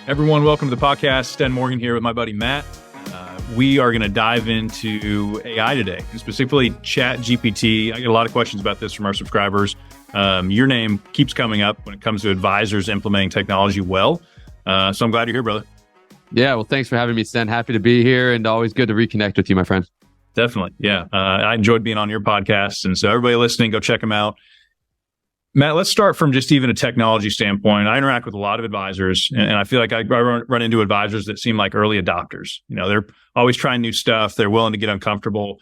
Everyone, welcome to the podcast. Sten Morgan here with my buddy Matt. We are going to dive into AI today, and specifically ChatGPT. I get a lot of questions about this from our subscribers. Your name keeps coming up when it comes to advisors implementing technology well. So I'm glad you're here, brother. Yeah, well, thanks for having me, Sten. Happy to be here and always good to reconnect with you, my friend. Definitely. Yeah. I enjoyed being on your podcast. And so everybody listening, go check them out. Matt, let's start from just even a technology standpoint. I interact with a lot of advisors, and I feel like I run into advisors that seem like early adopters. You know, they're always trying new stuff. They're willing to get uncomfortable.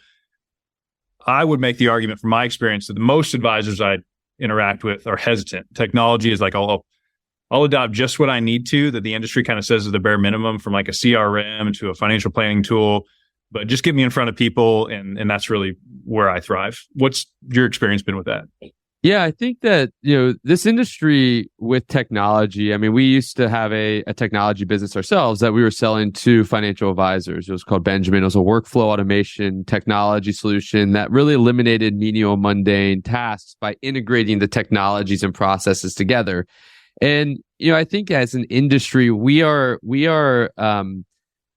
I would make the argument from my experience that the most advisors I interact with are hesitant. Technology is like, I'll adopt just what I need to, that the industry kind of says is the bare minimum, from like a CRM to a financial planning tool. But just get me in front of people, and that's really where I thrive. What's your experience been with that? Yeah, I think that, this industry with technology, I mean, we used to have a technology business ourselves that we were selling to financial advisors. It was called Benjamin. It was a workflow automation technology solution that really eliminated menial, mundane tasks by integrating the technologies and processes together. And, I think as an industry, we are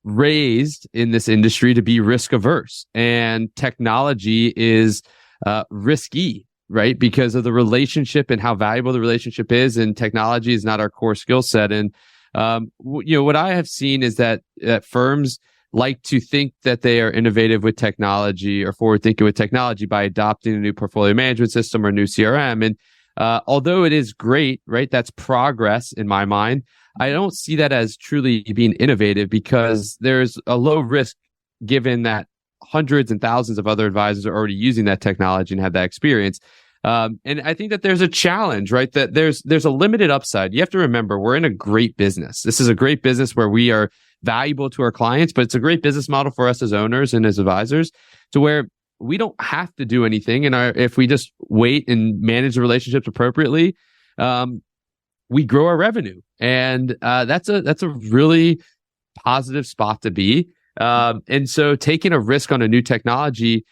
raised in this industry to be risk averse, and technology is risky, right? Because of the relationship and how valuable the relationship is, and technology is not our core skill set. And, what I have seen is that firms like to think that they are innovative with technology or forward thinking with technology by adopting a new portfolio management system or new CRM. And, although it is great, right? That's progress in my mind. I don't see that as truly being innovative, because there's a low risk given that hundreds and thousands of other advisors are already using that technology and have that experience. And I think that there's a challenge, right? That there's a limited upside. You have to remember, we're in a great business. This is a great business where we are valuable to our clients, but it's a great business model for us as owners and as advisors, to where we don't have to do anything. And if we just wait and manage the relationships appropriately, we grow our revenue. And that's a really positive spot to be. And so taking a risk on a new technology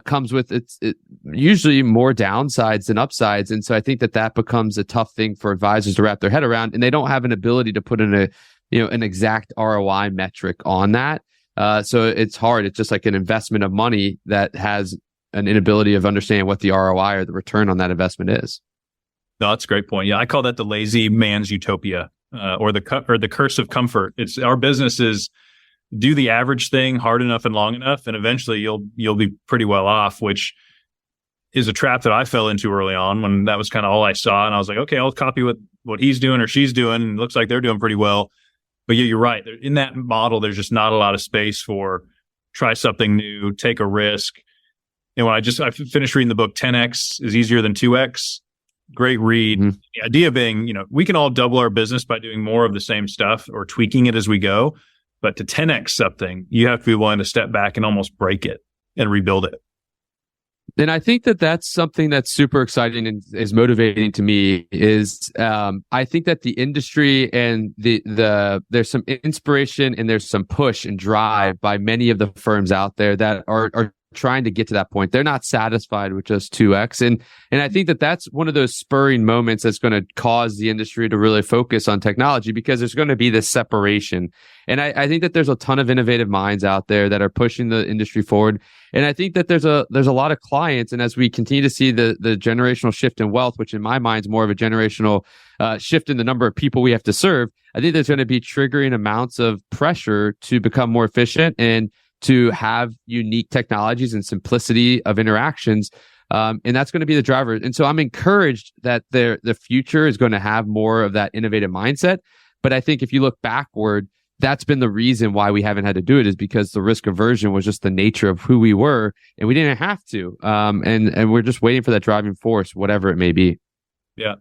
comes with it usually more downsides than upsides. And so I think that becomes a tough thing for advisors to wrap their head around, and they don't have an ability to put in an exact ROI metric on that. So it's hard. It's just like an investment of money that has an inability of understanding what the ROI or the return on that investment is. No, that's a great point. Yeah, I call that the lazy man's utopia, or the curse of comfort. It's our business is do the average thing hard enough and long enough, and eventually you'll be pretty well off, which is a trap that I fell into early on when that was kind of all I saw. And I was like, okay, I'll copy what he's doing or she's doing, and it looks like they're doing pretty well. But yeah, you're right. In that model, there's just not a lot of space for try something new, take a risk. And when I finished reading the book 10X is Easier Than 2X. Great read. Mm-hmm. The idea being, we can all double our business by doing more of the same stuff or tweaking it as we go. But to 10X something, you have to be willing to step back and almost break it and rebuild it. And I think that that's something that's super exciting and is motivating to me is, I think that the industry and there's some inspiration and there's some push and drive by many of the firms out there that are trying to get to that point. They're not satisfied with just 2X. And I think that that's one of those spurring moments that's going to cause the industry to really focus on technology, because there's going to be this separation. And I think that there's a ton of innovative minds out there that are pushing the industry forward. And I think that there's a lot of clients. And as we continue to see the generational shift in wealth, which in my mind is more of a generational shift in the number of people we have to serve, I think there's going to be triggering amounts of pressure to become more efficient and to have unique technologies and simplicity of interactions. And that's going to be the driver. And so I'm encouraged that the future is going to have more of that innovative mindset. But I think if you look backward, that's been the reason why we haven't had to do it, is because the risk aversion was just the nature of who we were, and we didn't have to. And we're just waiting for that driving force, whatever it may be. Yeah.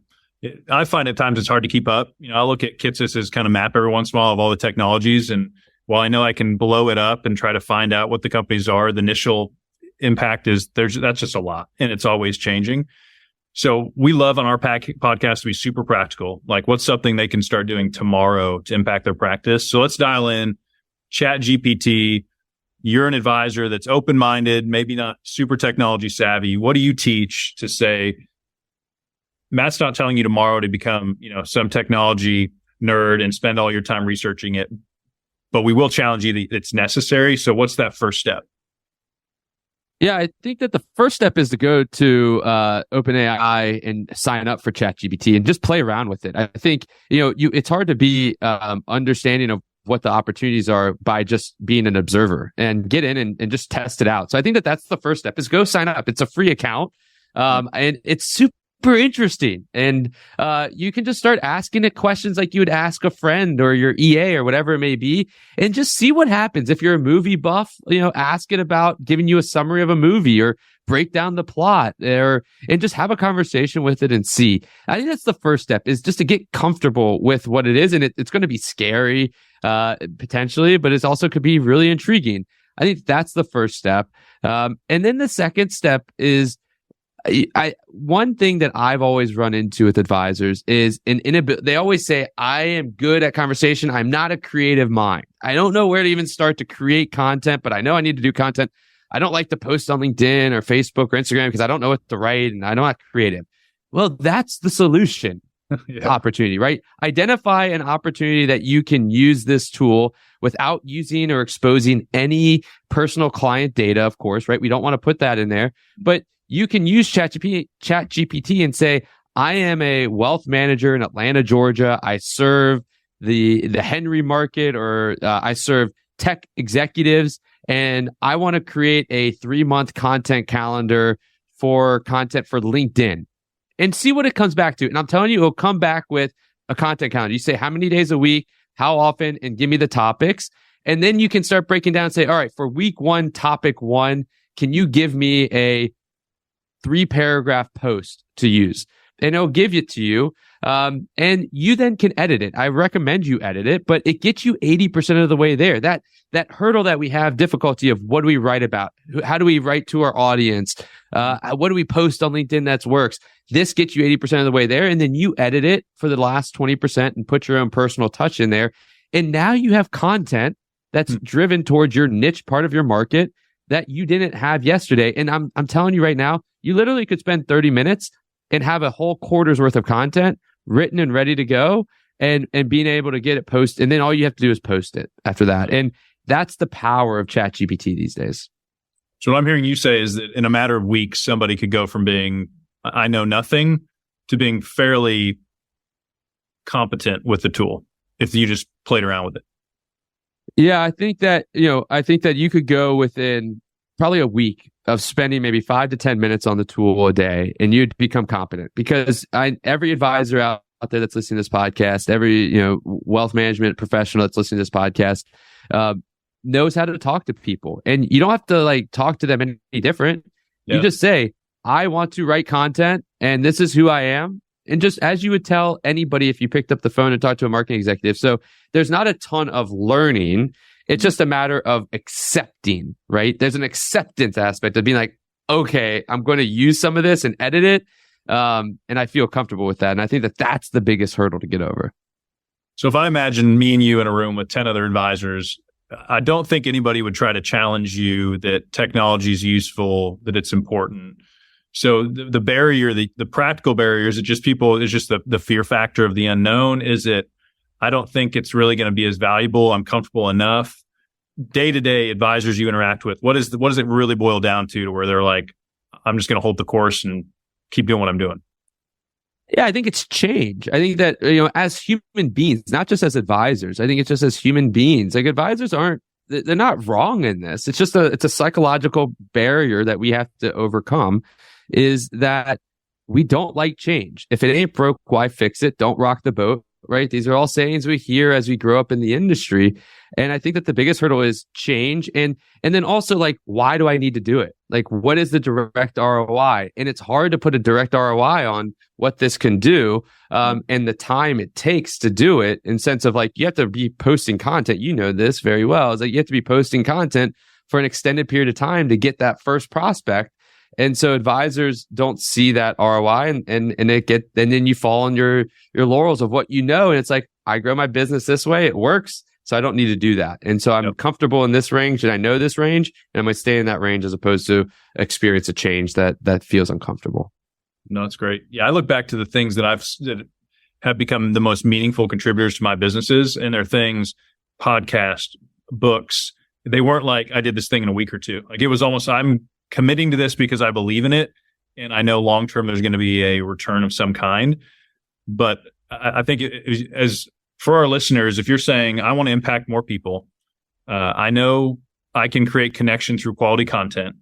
I find at times it's hard to keep up. I look at Kitsis's kind of map every once in a while of all the technologies, and while I know I can blow it up and try to find out what the companies are, the initial impact is that's just a lot, and it's always changing. So we love on our podcast to be super practical. Like, what's something they can start doing tomorrow to impact their practice? So let's dial in ChatGPT. You're an advisor that's open-minded, maybe not super technology savvy. What do you teach to say, Matt's not telling you tomorrow to become, some technology nerd and spend all your time researching it, but we will challenge you that it's necessary. So what's that first step? Yeah, I think that the first step is to go to OpenAI and sign up for ChatGPT and just play around with it. I think, it's hard to be understanding of what the opportunities are by just being an observer and get in and just test it out. So I think that that's the first step is go sign up. It's a free account. And it's super interesting. And you can just start asking it questions like you would ask a friend or your EA or whatever it may be, and just see what happens. If you're a movie buff, ask it about giving you a summary of a movie or break down the plot and just have a conversation with it and see. I think that's the first step, is just to get comfortable with what it is. And it's going to be scary, potentially, but it also could be really intriguing. I think that's the first step. And then the second step is, one thing that I've always run into with advisors is an inability. They always say, I am good at conversation. I'm not a creative mind. I don't know where to even start to create content, but I know I need to do content. I don't like to post on LinkedIn or Facebook or Instagram because I don't know what to write and I'm not creative. Well, that's the solution. Opportunity, right? Identify an opportunity that you can use this tool without using or exposing any personal client data, of course, right? We don't want to put that in there, but you can use ChatGPT and say, I am a wealth manager in Atlanta, Georgia. I serve the Henry market, or I serve tech executives, and I want to create a 3-month content calendar for content for LinkedIn, and see what it comes back to. And I'm telling you, it'll come back with a content calendar. You say how many days a week, how often, and give me the topics. And then you can start breaking down and say, all right, for week 1, topic 1, can you give me a 3-paragraph post to use? And it'll give it to you. And you then can edit it. I recommend you edit it, but it gets you 80% of the way there. That hurdle that we have difficulty of, what do we write about? How do we write to our audience? What do we post on LinkedIn that works? This gets you 80% of the way there. And then you edit it for the last 20% and put your own personal touch in there. And now you have content that's driven towards your niche part of your market that you didn't have yesterday. And I'm telling you right now, you literally could spend 30 minutes and have a whole quarter's worth of content written and ready to go, and being able to get it posted. And then all you have to do is post it after that. And that's the power of ChatGPT these days. So what I'm hearing you say is that in a matter of weeks, somebody could go from being, I know nothing, to being fairly competent with the tool if you just played around with it. Yeah, I think that you could go within probably a week of spending maybe 5 to 10 minutes on the tool a day, and you'd become competent. Because every advisor out there that's listening to this podcast, every wealth management professional that's listening to this podcast, knows how to talk to people. And you don't have to talk to them any different. Yeah. You just say, I want to write content, and this is who I am. And just as you would tell anybody if you picked up the phone and talked to a marketing executive. So there's not a ton of learning. It's just a matter of accepting, right? There's an acceptance aspect of being like, okay, I'm going to use some of this and edit it. And I feel comfortable with that. And I think that that's the biggest hurdle to get over. So if I imagine me and you in a room with 10 other advisors, I don't think anybody would try to challenge you that technology is useful, that it's important. So the barrier, the practical barrier, is it just the fear factor of the unknown? Is it, I don't think it's really going to be as valuable. I'm comfortable enough. Day-to-day advisors you interact with, what does it really boil down to where they're like, I'm just going to hold the course and keep doing what I'm doing? Yeah, I think it's change. I think that, as human beings, not just as advisors, I think it's just as human beings. Advisors they're not wrong in this. It's just it's a psychological barrier that we have to overcome, is that we don't like change. If it ain't broke, why fix it? Don't rock the boat, right? These are all sayings we hear as we grow up in the industry. And I think that the biggest hurdle is change. And then also, why do I need to do it? What is the direct ROI? And it's hard to put a direct ROI on what this can do, and the time it takes to do it, in sense of you have to be posting content. You know this very well. It's you have to be posting content for an extended period of time to get that first prospect. And so advisors don't see that ROI, and then you fall on your laurels of what you know. And it's I grow my business this way. It works. So I don't need to do that. And so I'm comfortable in this range, and I know this range, and I'm going to stay in that range as opposed to experience a change that feels uncomfortable. No, it's great. Yeah. I look back to the things that have become the most meaningful contributors to my businesses. And they're things, podcasts, books. They weren't like, I did this thing in a week or two. Like it was almost, I'm committing to this because I believe in it. And I know long-term there's going to be a return of some kind. But I think as for our listeners, if you're saying, I want to impact more people, I know I can create connection through quality content,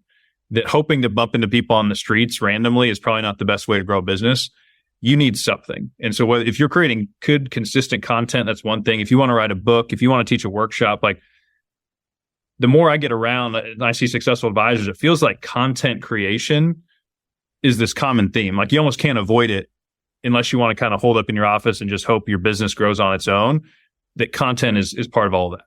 that hoping to bump into people on the streets randomly is probably not the best way to grow a business. You need something. And so if you're creating good, consistent content, that's one thing. If you want to write a book, if you want to teach a workshop, like the more I get around and I see successful advisors, it feels like content creation is this common theme. Like you almost can't avoid it unless you want to kind of hold up in your office and just hope your business grows on its own, that content is part of all of that.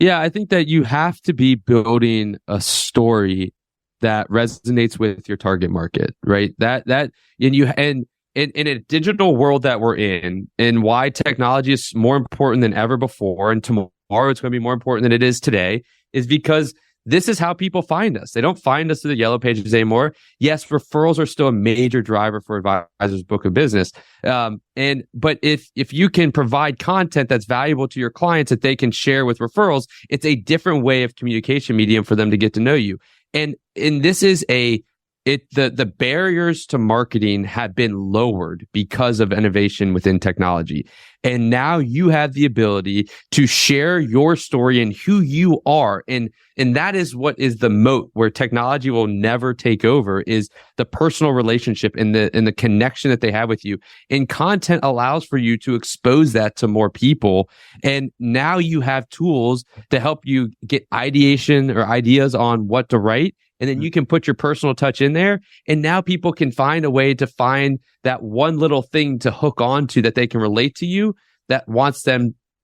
Yeah, I think that you have to be building a story that resonates with your target market, right? And in a digital world that we're in, and why technology is more important than ever before, and tomorrow it's going to be more important than it is today, is because this is how people find us. They don't find us through the yellow pages anymore. Yes, referrals are still a major driver for advisors' book of business. But if you can provide content that's valuable to your clients that they can share with referrals, it's a different way of communication medium for them to get to know you. And this is the barriers to marketing have been lowered because of innovation within technology. And now you have the ability to share your story and who you are. And that is what is the moat where technology will never take over, is the personal relationship and the connection that they have with you. And content allows for you to expose that to more people. And now you have tools to help you get ideation or ideas on what to write. And then you can put your personal touch in there. And now people can find a way to find that one little thing to hook on to that they can relate to you, that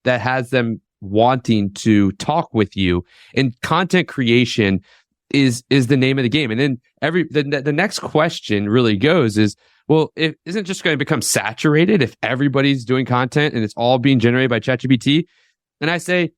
has them wanting to talk with you. And content creation is the name of the game. And then the next question really goes is, well, isn't it just going to become saturated if everybody's doing content and it's all being generated by ChatGPT? And I say,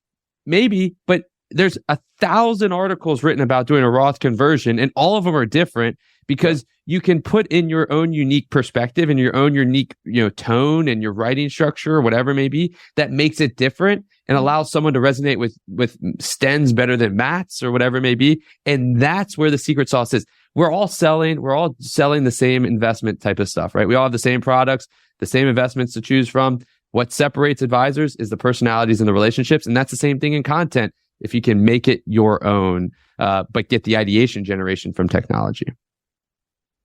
maybe, but there's 1,000 articles written about doing a Roth conversion, and all of them are different because you can put in your own unique perspective and your own unique, tone and your writing structure or whatever it may be that makes it different and allows someone to resonate with Stens better than Matt's or whatever it may be. And that's where the secret sauce is. We're all selling the same investment type of stuff, right? We all have the same products, the same investments to choose from. What separates advisors is the personalities and the relationships. And that's the same thing in content. If you can make it your own, but get the ideation generation from technology.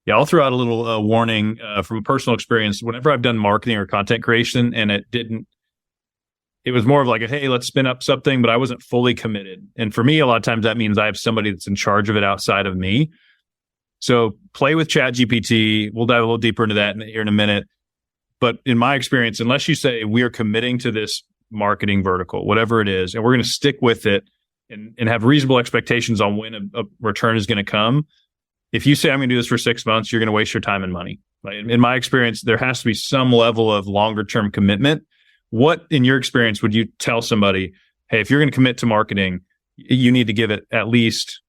Yeah, I'll throw out a little warning from personal experience. Whenever I've done marketing or content creation and it was more of like, hey, let's spin up something, but I wasn't fully committed. And for me, a lot of times that means I have somebody that's in charge of it outside of me. So play with ChatGPT. We'll dive a little deeper into that here in a minute. But in my experience, unless you say we are committing to this marketing vertical, whatever it is, and we're going to stick with it and have reasonable expectations on when a return is going to come. If you say, I'm going to do this for 6 months, you're going to waste your time and money. Like, in my experience, there has to be some level of longer term commitment. What, in your experience, would you tell somebody, hey, if you're going to commit to marketing, you need to give it at least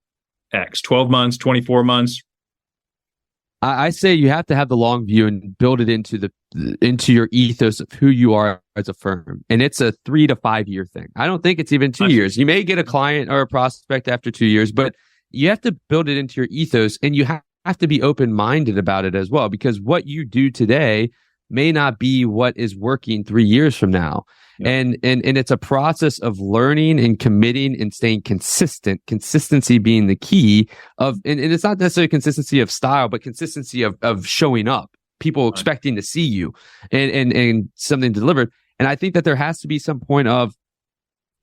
X, 12 months, 24 months? I say you have to have the long view and build it into your ethos of who you are as a firm. And it's a 3 to 5 year thing. I don't think it's even 2 years. You may get a client or a prospect after 2 years, but you have to build it into your ethos, and you have to be open-minded about it as well, because what you do today may not be what is working 3 years from now. Yeah. And it's a process of learning and committing and staying consistent, consistency being the key and it's not necessarily consistency of style, but consistency of showing up, people expecting to see you and something delivered. And I think that there has to be some point of,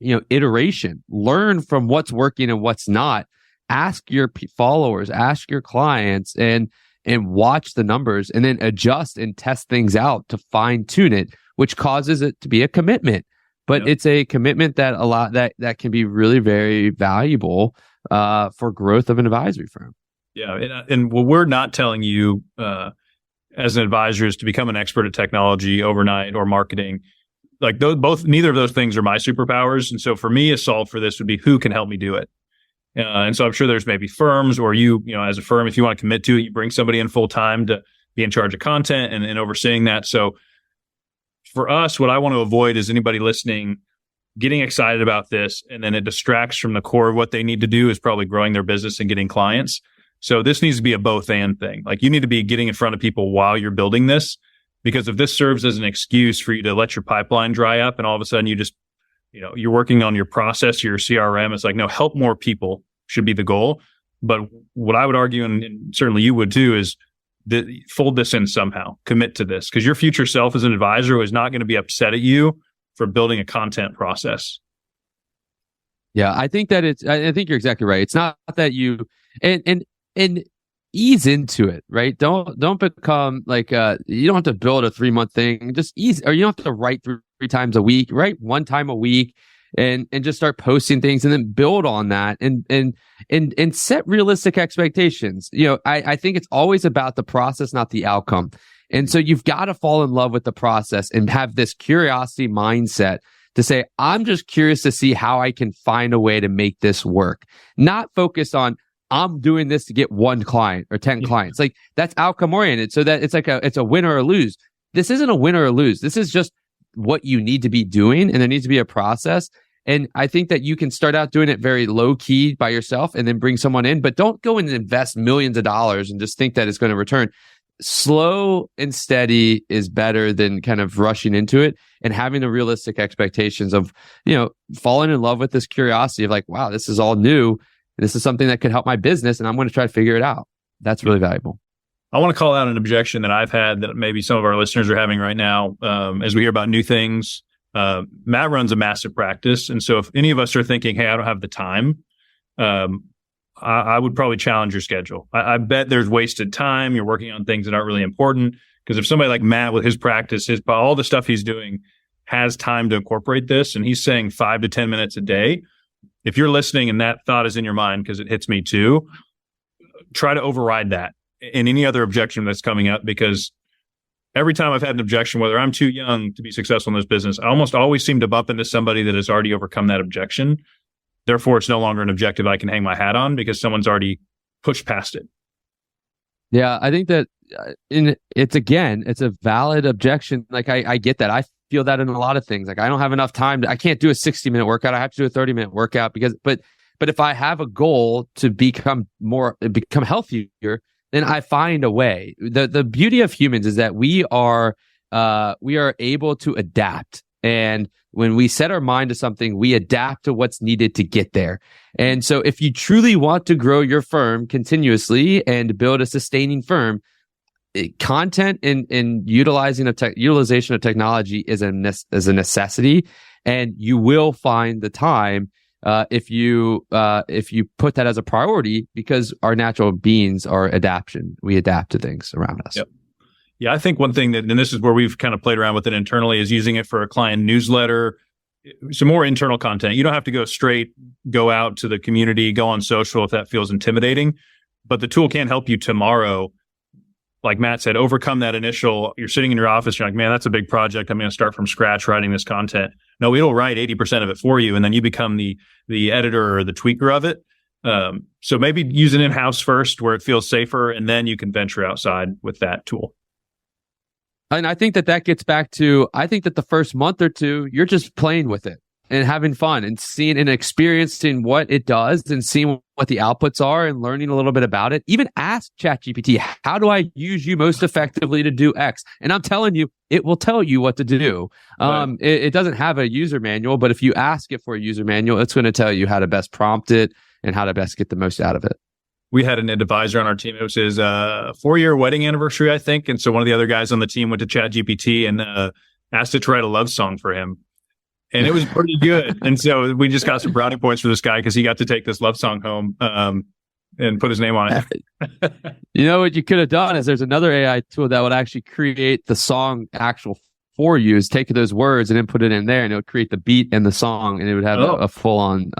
iteration, learn from what's working and what's not. Ask your followers, ask your clients and watch the numbers, and then adjust and test things out to fine tune it, which causes it to be a commitment. But It's a commitment that can be really very valuable for growth of an advisory firm. Yeah. And what we're not telling you as an advisor is to become an expert at technology overnight or marketing. Like neither of those things are my superpowers. And so for me, a solve for this would be who can help me do it. And so I'm sure there's maybe firms, or you as a firm, if you want to commit to it, you bring somebody in full time to be in charge of content and overseeing that. So for us, what I want to avoid is anybody listening getting excited about this, and then it distracts from the core of what they need to do is probably growing their business and getting clients. So this needs to be a both and thing. Like, you need to be getting in front of people while you're building this, because if this serves as an excuse for you to let your pipeline dry up and all of a sudden you just, you're working on your process, your CRM, it's like, no, help more people should be the goal. But what I would argue, and certainly you would too, is that fold this in somehow, commit to this, because your future self as an advisor is not going to be upset at you for building a content process. Yeah, I think that I think you're exactly right. It's not that you and ease into it, right? Don't become like you don't have to build a 3-month thing. Just ease, or you don't have to write three times a week. Write one time a week, and just start posting things, and then build on that, and set realistic expectations. I think it's always about the process, not the outcome. And so you've got to fall in love with the process and have this curiosity mindset to say, I'm just curious to see how I can find a way to make this work. Not focus on, I'm doing this to get 1 client or 10 clients. Like, that's outcome oriented. So that it's a win or a lose. This isn't a win or a lose. This is just what you need to be doing. And there needs to be a process. And I think that you can start out doing it very low key by yourself and then bring someone in, but don't go and invest millions of dollars and just think that it's going to return. Slow and steady is better than kind of rushing into it, and having the realistic expectations of, falling in love with this curiosity of like, wow, this is all new. This is something that could help my business, and I'm going to try to figure it out. That's really valuable. I want to call out an objection that I've had that maybe some of our listeners are having right now, as we hear about new things. Matt runs a massive practice. And so if any of us are thinking, hey, I don't have the time, I would probably challenge your schedule. I bet there's wasted time. You're working on things that aren't really important. Because if somebody like Matt with his practice, all the stuff he's doing, has time to incorporate this, and he's saying 5 to 10 minutes a day, if you're listening and that thought is in your mind, because it hits me too, try to override that and any other objection that's coming up. Because every time I've had an objection, whether I'm too young to be successful in this business, I almost always seem to bump into somebody that has already overcome that objection. Therefore, it's no longer an objective I can hang my hat on, because someone's already pushed past it. Yeah, I think that it's a valid objection. Like, I get that. I feel that in a lot of things. Like, I don't have enough time. I can't do a 60-minute workout. I have to do a 30-minute workout but if I have a goal to become healthier, then I find a way. The beauty of humans is that we are able to adapt. And when we set our mind to something, we adapt to what's needed to get there. And so if you truly want to grow your firm continuously and build a sustaining firm, content and utilization of technology is a necessity. And you will find the time if you put that as a priority, because our natural beings are adaptation. We adapt to things around us. Yep. Yeah, I think one thing that, and this is where we've kind of played around with it internally, is using it for a client newsletter, some more internal content. You don't have to go out to the community, go on social if that feels intimidating, but the tool can help you tomorrow. Like Matt said, overcome that initial, you're sitting in your office, you're like, man, that's a big project. I'm going to start from scratch writing this content. No, it'll write 80% of it for you. And then you become the editor or the tweaker of it. So maybe use it in-house first where it feels safer, and then you can venture outside with that tool. And I think that gets back to, I think that the first month or two, you're just playing with it and having fun and seeing and experiencing what it does and seeing what the outputs are and learning a little bit about it. Even ask ChatGPT, how do I use you most effectively to do X? And I'm telling you, it will tell you what to do. Right. It doesn't have a user manual, but if you ask it for a user manual, it's going to tell you how to best prompt it and how to best get the most out of it. We had an advisor on our team. It was his 4-year wedding anniversary, I think. And so one of the other guys on the team went to ChatGPT and asked it to write a love song for him. And it was pretty good. And so we just got some brownie points for this guy because he got to take this love song home and put his name on it. You know what you could have done is there's another AI tool that would actually create the song for you, is take those words and then put it in there, and it would create the beat and the song, and it would have a full-on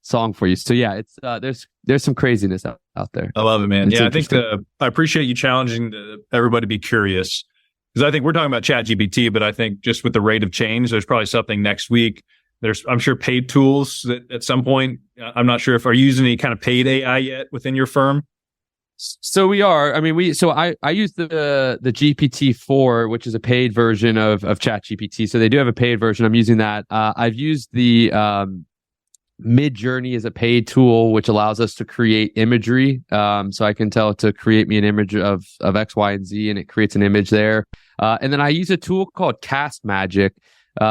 song for you. So yeah, it's there's some craziness out there. I love it, man. Yeah, I think I appreciate you challenging everybody to be curious, because I think we're talking about ChatGPT, but I think just with the rate of change, there's probably something next week. There's, I'm sure, paid tools that at some point, I'm not sure if are you using any kind of paid AI yet within your firm. So we are. I mean, I use the GPT-4, which is a paid version of ChatGPT. So they do have a paid version. I'm using that. I've used the Mid-Journey as a paid tool, which allows us to create imagery. So I can tell it to create me an image of X, Y, and Z, and it creates an image there. And then I use a tool called Cast Magic,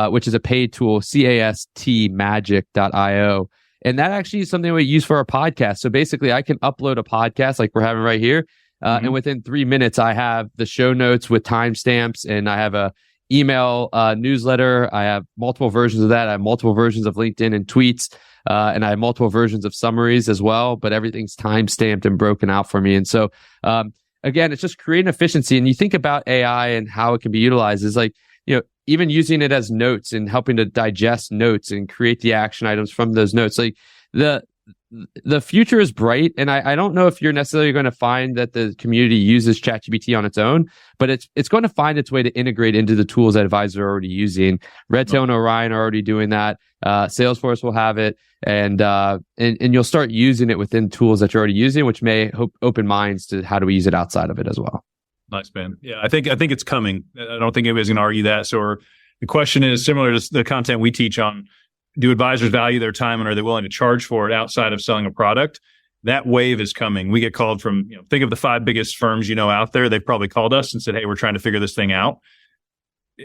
which is a paid tool, castmagic.io. And that actually is something we use for our podcast. So basically, I can upload a podcast like we're having right here. And within 3 minutes, I have the show notes with timestamps, and I have a email newsletter. I have multiple versions of that. I have multiple versions of LinkedIn and tweets. And I have multiple versions of summaries as well, but everything's timestamped and broken out for me. And so, again, it's just creating efficiency. And you think about AI and how it can be utilized is like, even using it as notes and helping to digest notes and create the action items from those notes. Like the future is bright. And I don't know if you're necessarily going to find that the community uses ChatGPT on its own, but it's going to find its way to integrate into the tools that advisors are already using. Redtail and Orion are already doing that. Salesforce will have it, and you'll start using it within tools that you're already using, which may open minds to how do we use it outside of it as well. Nice, man. Yeah, I think it's coming. I don't think anybody's going to argue that. So the question is similar to the content we teach on: do advisors value their time, and are they willing to charge for it outside of selling a product? That wave is coming. We get called from, think of the 5 biggest firms out there. They've probably called us and said, "Hey, we're trying to figure this thing out."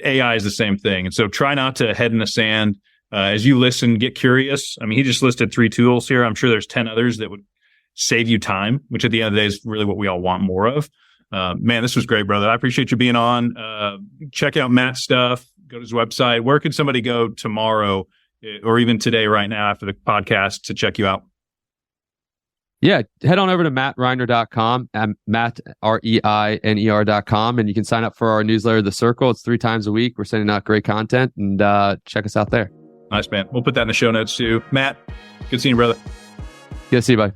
AI is the same thing, and so try not to head in the sand. As you listen, get curious. I mean, he just listed 3 tools here. I'm sure there's 10 others that would save you time, which at the end of the day is really what we all want more of. Man, this was great, brother. I appreciate you being on. Check out Matt's stuff. Go to his website. Where can somebody go tomorrow or even today, right now, after the podcast to check you out? Yeah, head on over to mattreiner.com, Matt, REINER.com, and you can sign up for our newsletter, The Circle. It's 3 times a week. We're sending out great content, and check us out there. Nice, man. We'll put that in the show notes too. Matt, good seeing you, brother. Good to see you, bye.